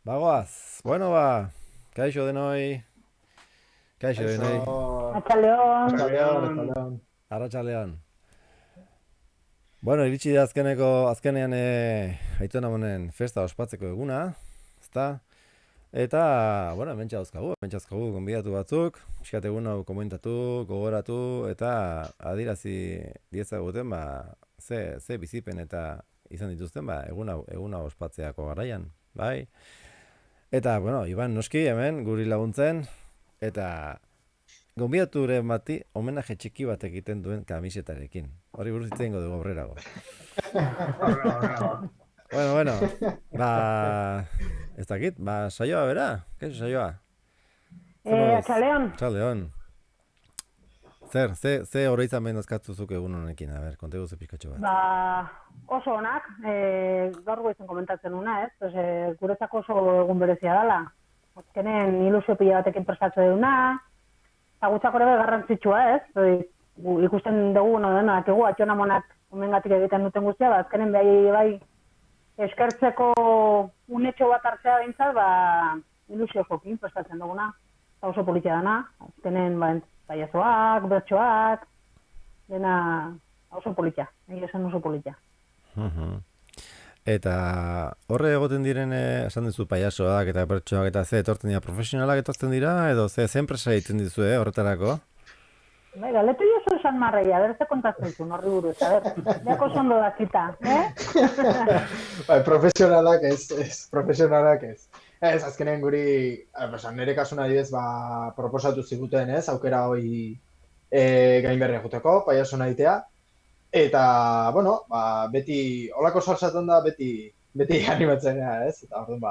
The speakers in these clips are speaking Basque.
Bagoaz, kaixo denoi, kaixo denoi, Kaixo, Atxaleon, Arratsaldeon. arratsaldean. Bueno, iritsi da azkenean Aitona Amonen festa ospatzeko eguna, ezta? Eta, bueno, hementsa dauzkagu gonbidatu batzuk, pixkat egun hau komentatu, gogoratu, eta adirazi diezaguten, ze bizipen eta izan dituzten, egun hau ospatzeako garaian, bai? Eta, bueno, Iban noski hemen guri laguntzen, eta gonbidaturen bati homenaje txiki bat egiten duen kamisetarekin. Hori buruz hitz egingo dugu aurrerago. Horra. Bueno, ez dakit, saioa bera? Kaixo saioa? Zer moduz? atxaleon. Txaldeon. Ze oroitzamen dazkatzuzuk egun honekin, konta guzu pixkatxo bat. Oso onak, gaur goizen komentatzen nuna, ez? Guretzako oso egun berezia dela. Azkenen ilusio pila batekin prestatzen duguna, eta gutzako ere garrantzitsua, ez? Ikusten dugu, dakigu, Aitona Amonak omengatik egiten duten guztia, azkenen bai eskertzeko unetxo bat hartzea behintzat, ilusio jokin prestatzen duguna. Eta oso politia dana, azkenen paiazoak, bertsoak, dena oso politia, egia esan oso politia. Eta horre egoten diren, esan dizu paiasoak eta bertsoak eta ze etortzen dira, profesionalak etortzen dira, edo ze enpresa egiten dizu, horretarako? Bai, galetu jozu esan marreia, berze kontatzen zuen, horri buruz, jako sondo dakita, Bai, profesionalak ez. Ez, azkenen guri, nire kasuna adibidez, proposatu ziguten, ez, aukera hori gainberri eguteko, paiasona egitea. Eta, bueno, beti, holako salsatzen da, beti animatzen gara, ez? Eta orduan,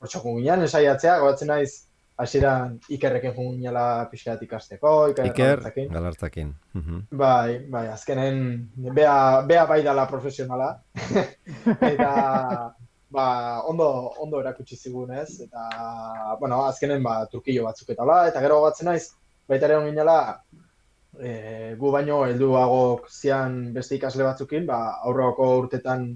hortxokun ginen, ensaiatzea, gobatzen naiz, hasieran Ikerrekin joan ginela pixkat ikasteko, Iker Galartzakin. Bai, azkenen, bea bai dala profesionala. Eta, ondo erakutsi zigun, ez? Eta, bueno, azkenen, trukillo batzuk eta gero gobatzen naiz, baita ere ginela, gu baino helduagok zian beste ikasle batzukin, aurreko urtetan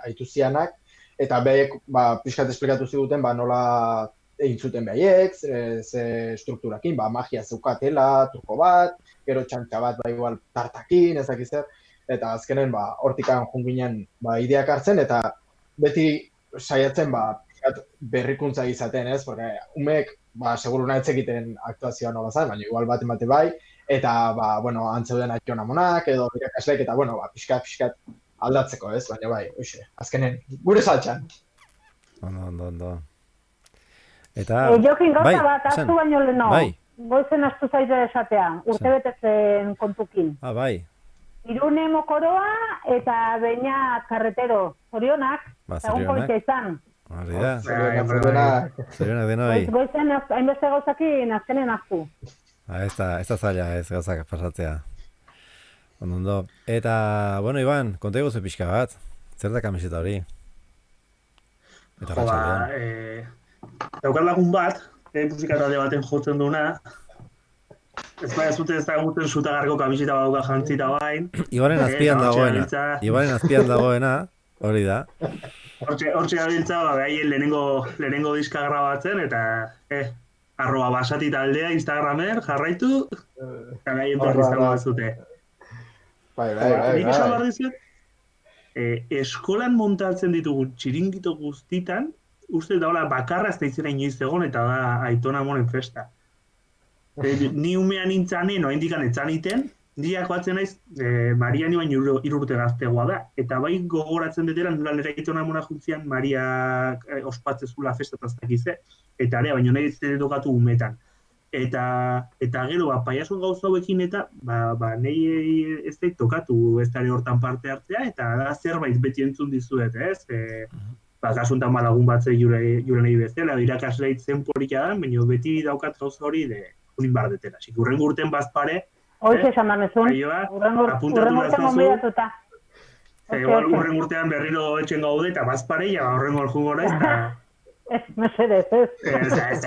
aitu zianak, eta behek pixkat esplikatu ziguten nola egin zuten behaiek, ze strukturakin, magia zeukatela, truko bat, gero txantxa bat igual tartakin, ezak zer, eta azkenen hortikan junginen ideak hartzen, eta beti saiatzen berrikuntza izaten, ez? Porque umek, seguru nahi egiten aktuazioa nola zen, baina igual bate bai, eta, bueno, antzeuden Aitona Amonak, edo irakasleek, eta, bueno, pixkat aldatzeko, ez? Baina bai, azkenen, gure saltxan. Ondo. Eta, Jokin gauza bat, aztu baino leno, goizen astu zaite esatea, urtebetetzen kontukin. Bai. Irune Mokoroa eta Beñat Carretero, zorionak, egun politia izan. Hori da. Zorionak denoi. Goizen hainbeste gauzakin azkenen aztu. Ez da zaila, ez gauzak pasatzea. Ondo. Eta, bueno, Iban, konta eguzu pixka bat. Zer da kamiseta hori? Eta ratxaldean. Daukar lagun bat, musika talde baten jotzen duena. Ez zute ez da guten zutagarko kamiseta bat dauka jantzita bain. Ibaren azpian dagoena, hori da. Hortxe gabiltza, behaien lehenengo diska grabatzen, eta arroba basati taldea Instagramen jarraitu, eta behaien berri izango bazute. Bai. Nik esan behar dizuet, eskolan montatzen ditugu txiringito guztitan, uste daula bakarra ez da izena inoiz egon, eta da Aitona Amonen festa. Ni umean nintzanen, oaindikan etzaniten, niak batzen naiz, Mariani baino 3 urte gaztegoa da. Eta bai gogoratzen deteran, nola nire Aitona Amona juntzian, Maria ospatzezula festa eta zakize, eta ere, baino nahi ez tokatu umetan. Eta gero, paiason gauza hauekin eta, nahi ez da tokatu ez da hortan parte hartzea, eta da zerbait beti entzun dizuet, ez? Kasuntan lagun batzei jure nahi bezala, irakasleit zen polikia da, baina beti daukat gauza hori unin bardetela. Urren urten bazpare, Hoize esan damezun, urren urten gonbidatuta. Urren urtean berriro etxen gaude eta bazpare, horren gorju gora ez da... Ez, mesedez, ez.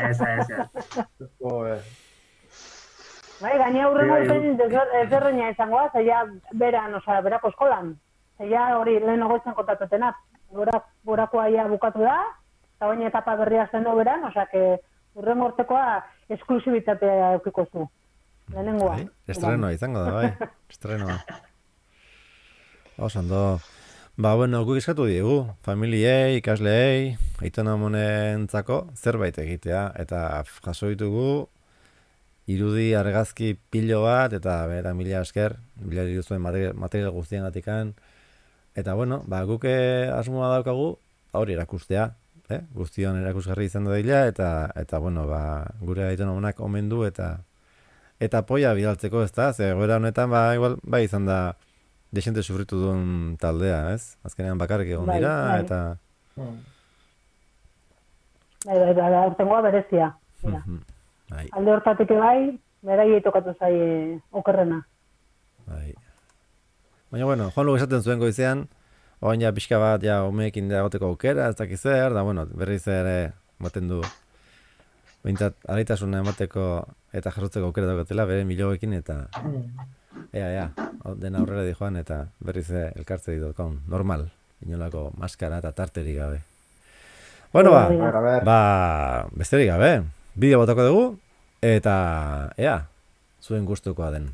Ez. Bai, gaina urren urten ezberreina izangoa, zeia berako eskolan. Zeia hori lehen ogoitzen kontatutena. Borakoa ia bukatu da, eta baina etapa berria zen beran, osea, que urren urtekoa esklusibitatea eukiko zu. Lehenengoa. Bai, estrenoa izango da, bai. Estrenoa. Oso ondo. Ba, bueno, guk eskatu diegu, familiei, ikasleei, aitona amonentzako zerbait egitea, eta jaso ditugu irudi argazki pilo bat, eta bera mila esker, bila dituzuen material guztien gatikan, eta bueno, ba, guk asmoa daukagu, hori erakustea, guztion erakusgarri izan da dila, eta bueno, ba, gure aitona amonak omen du, eta poia bidaltzeko, ez da, ze goera honetan, ba, igual, bai izan da, desente sufritu duen taldea, ez? Azkenean bakarrik egon dira, eta... Bai, aurtengoa berezia. Bai. Alde hortatik bai, beraiei tokatu zaie okerrena. Bai. Baina, bueno, Juan Lugo esaten zuen goizean, oain ja pixka bat, ja, umeekin da goteko aukera, ez dakiz zer, da, bueno, berriz ere ematen du, behintzat, alaitasuna emateko eta jarrotzeko aukera daukatela, bere miloekin, eta... Ea, dena aurrera di joan, eta berriz elkartze ditut, normal, inolako maskara eta tarterik gabe. Bueno, besterik gabe, bideo botako dugu, eta ea, zuen gustukoa den.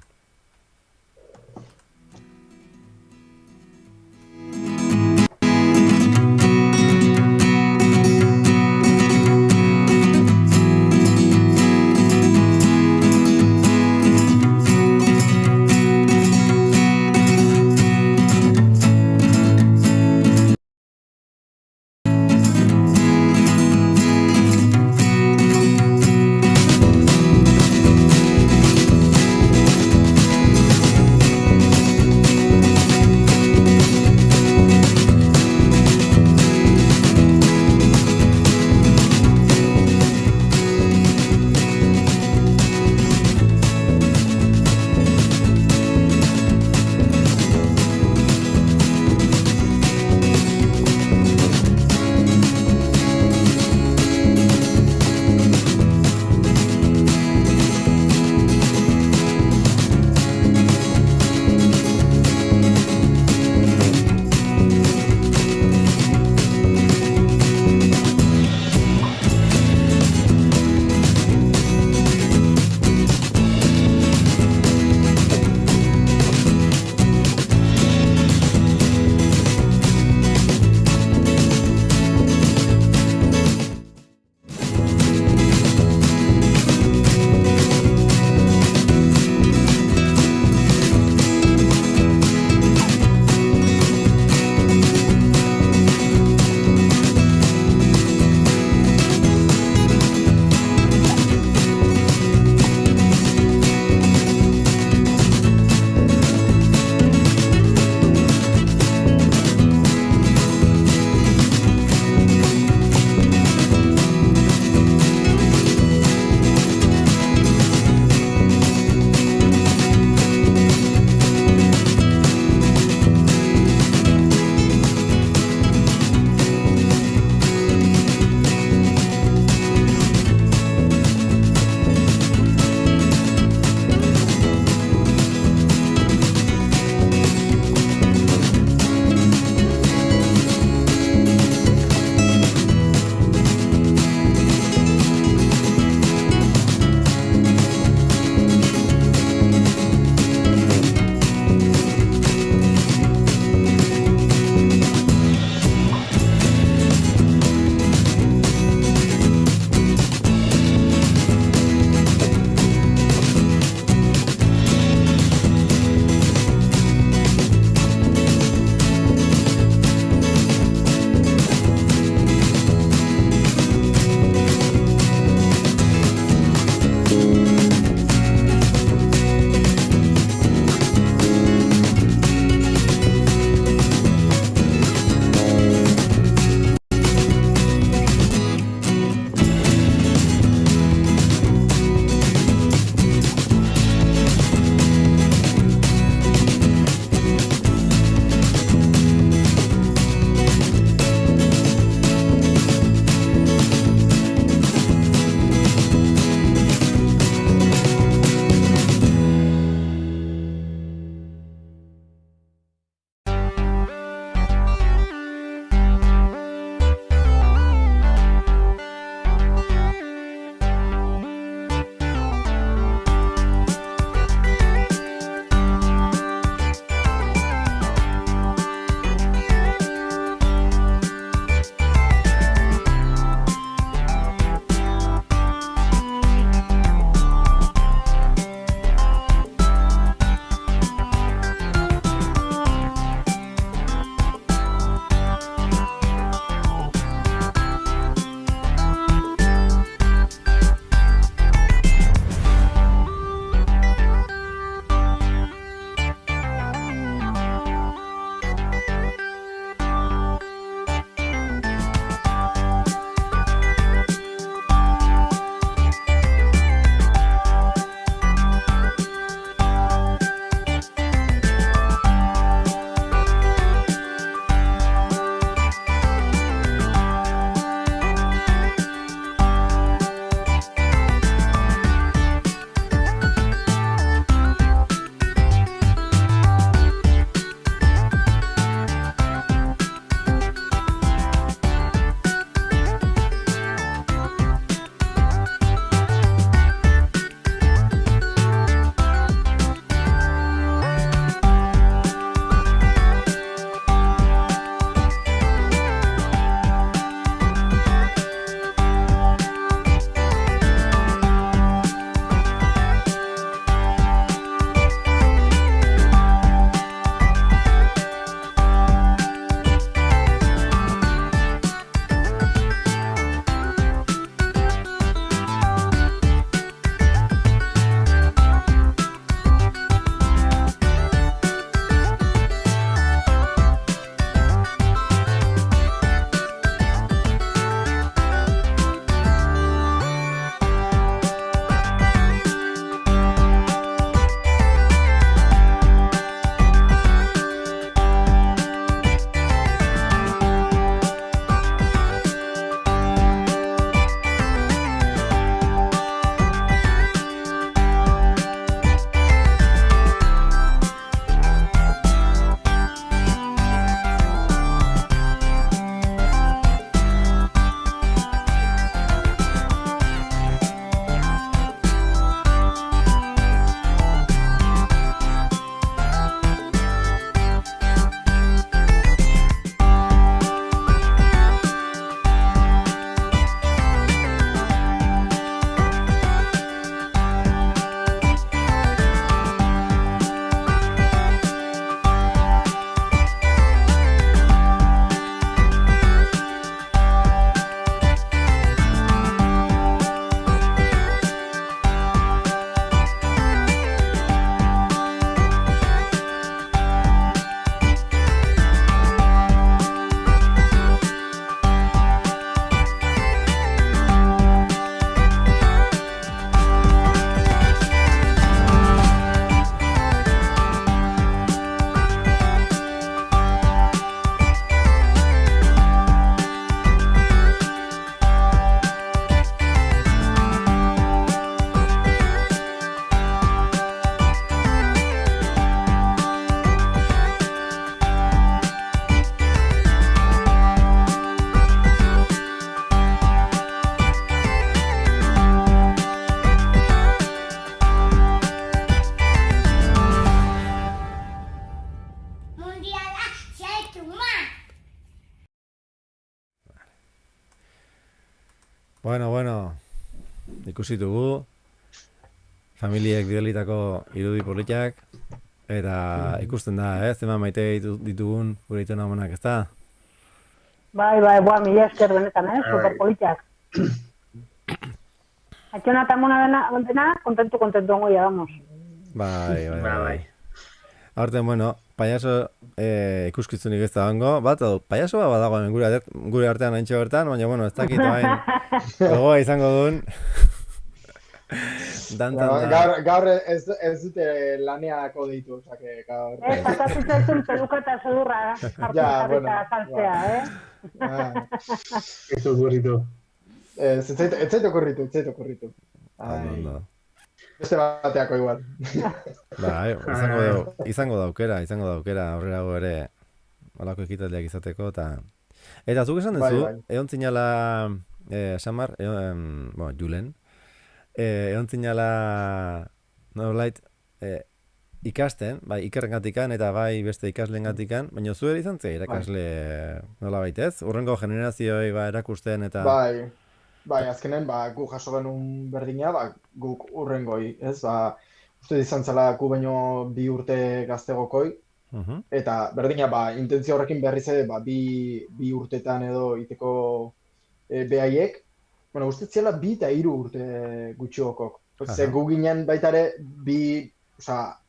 Bueno, ikusi dugu, familiek bidalitako irudi politak, eta ikusten da, zema maite ditugun gure itona monak, ez da? Bai, mila esker benetan, superpolitak. Atxona eta mona dena, kontentu ongoia, vamos. Bai. Aurten, bueno, payaso ikuskitzunik ez da hongo, bat, payaso bat badago gure artean haintxe bertan, baina, bueno, ez dakit hain gogoa izango duen. Gaur ez dute laneako deitu, osake, gaur. Patatzen zaizun peluka eta sudurra, jartu eta saltzea, Ez okurritu. Ez zait okurritu. Beste bateako igual. Bai, izango da aukera, aurrerago ere holako ekitaldiak izateko, eta zuk esan duzu, egon zinala, Samar, Julen, egon zinala, nolait, ikasten, bai, ikerrengatikan eta bai beste ikaslengatikan, baina zu ere izan zea irakasle nola baitez? Urrengo generazioei erakusten eta... Bai, azkenen, gu jaso genuen berdina, guk urrengoi, ez? Uste izan zela gu baino 2 urte gaztegokoi, eta berdina, intentzio horrekin berriz ere, 2 urtetan edo iteko behaiek, bueno, uste zela 2 eta 3 urte gutxiokok. Ze gu ginen baitare,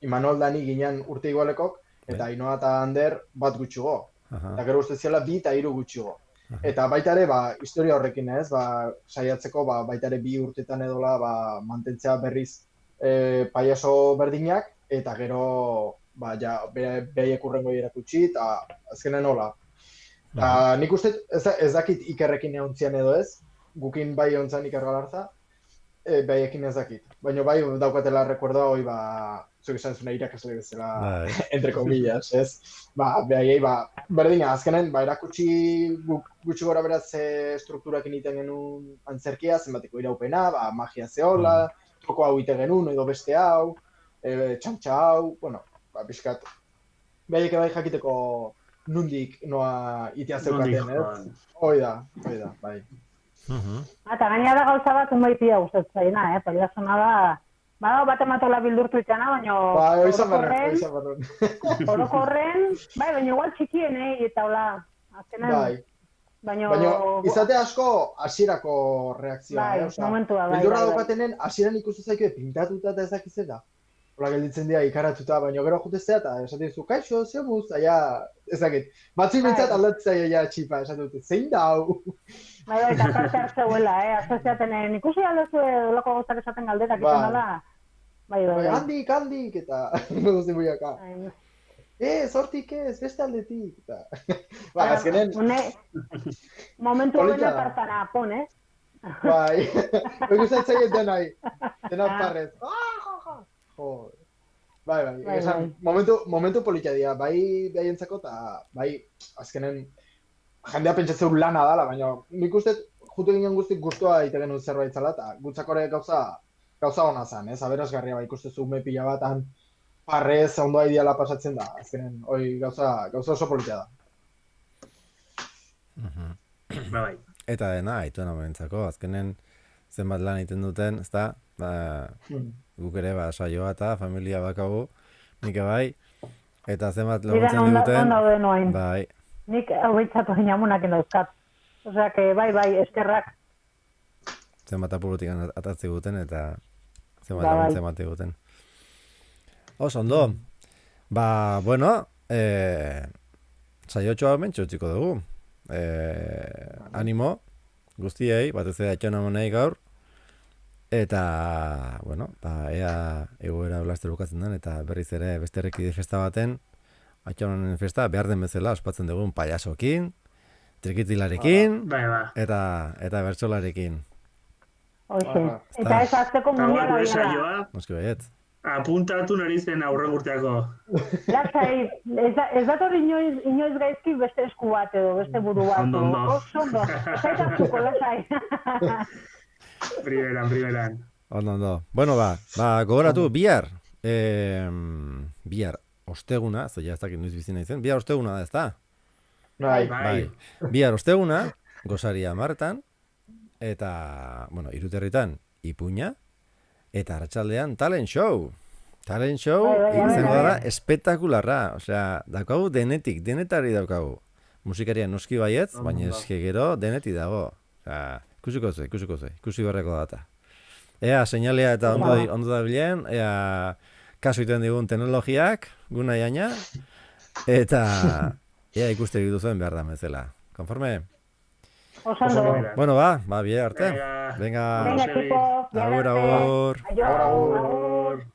Imanol Dani ginen urte igualekok, eta Ainoa eta Ander bat gutxigo. Eta gero uste zela 2 eta 3 gutxigo. Eta baita ere, historia horrekin ez, saiatzeko baita ere 2 urtetan edola mantentzea berriz payaso berdinak, eta gero behaiek urrengo erakutsi, eta azkenen hola. Nik uste ez dakit Ikerrekin egontzian edo ez, gukin bai egontzan Iker Galarza, behaiekin ez dakit. Baina bai daukatela rekordoa hoi zuek esan zuna irakasle bezala, entre comillas, ez? Behaiei, berdina, azkenen, erakutsi gutxi gora beraz strukturak egiten genuen antzerkia, zenbateko iraupena, magia zehola, troko hau ite genuen, edo beste hau, txantxa hau, bueno, pixkat. Behaiek bai jakiteko nundik noa itea zeukaten, ez? Hoi da, bai. Eta gainera da gauza bat unbaitia gustatzaiena, paliazona da, bat ematola bildurtu itxana, baina orokorren, baina igual txikienei eta hola, azkenean, baina izate asko hasierako reakzioa, momentua, bildurra daukatenen hasieran ikustu zaikue pintatuta eta ezakizeta. Hola gelditzen dira ikaratuta, baina gero jutezea eta esaten duzu, kaixo, zeo buz, ezakit. Batzuk bintzat aldatzaia txipa, esaten dute, zein da hau? Eta parte hartzeuela, asoziaten, ikusi aldezu loko gozak esaten galdetak izan dela. Handik, eta guzti buiaka. Hortik ez, beste aldetik, eta... azkenen... Momentu horrena tartara, pon, Bai, ikustatzaia denai, denak parrez. Bai, momentu politia dira, bai behientzako eta bai azkenen jendea pentsatzeu lana dala, baina nik uste jutu ginen guztik guztua egiten genuen zerbait zela eta gutzakore gauza hona zen, ez? Aberasgarria ikustezu ume pila batan parrez ondoa ideala pasatzen da, azkenen hoi gauza oso politia da. Bai. Eta dena, aitona momentzako, azkenen zenbat lan egiten duten, ezta? Guk ere, saioa eta familia bakagu, nik bai, eta zenbat laguntzen diguten, bai. Nik hau behitzatu inamunak dauzkat. Osea, bai, eskerrak. Zenbat apurutik atatzi guten, eta zenbat laguntzen bat diguten. Oso, ondo. Bueno, saiotxoa mentxo txiko dugu. Animo, guztiei, batez ere atxona monei gaur, eta, bueno, ea egoera blaster bukatzen den, eta berriz ere beste errekide festa baten, atxonanen festa, behar den bezala, ospatzen dugun payasokin, trikitilarekin, eta bertsolarekin. Hoxe, eta ez azteko mundiala dira. Moski baiet. Apuntatu nari zen aurren urteako. Lasai, ez dator inoiz gaizki beste esku bat edo, beste buru bat. Ondo. Zaitatuko, lasai. Primeran. Ondo. Bueno, gogoratu, bihar osteguna, zoia ez dakit noiz bizi nahi zen, bihar osteguna da, ez da? Bai. Bihar osteguna, gosaria martan, eta, bueno, Iruterritan Ipuña, eta arratsaldean Talent Show. Talent Show izango dara espektakularra, osea, daukagu denetari daukagu. Musikaria noski baietz, baina eske gero denetik dago. Osea, ikusiko zu, ikusi beharreko data. Ea, seinalea eta ondo da bilen, ea, kasu iten digun teknologiak, guna jaina, eta ea ikuste dituzuen behar da bezala. Konforme? Osando. Bueno, ba, bie arte. Venga, Venga, equipo. agur. Agur.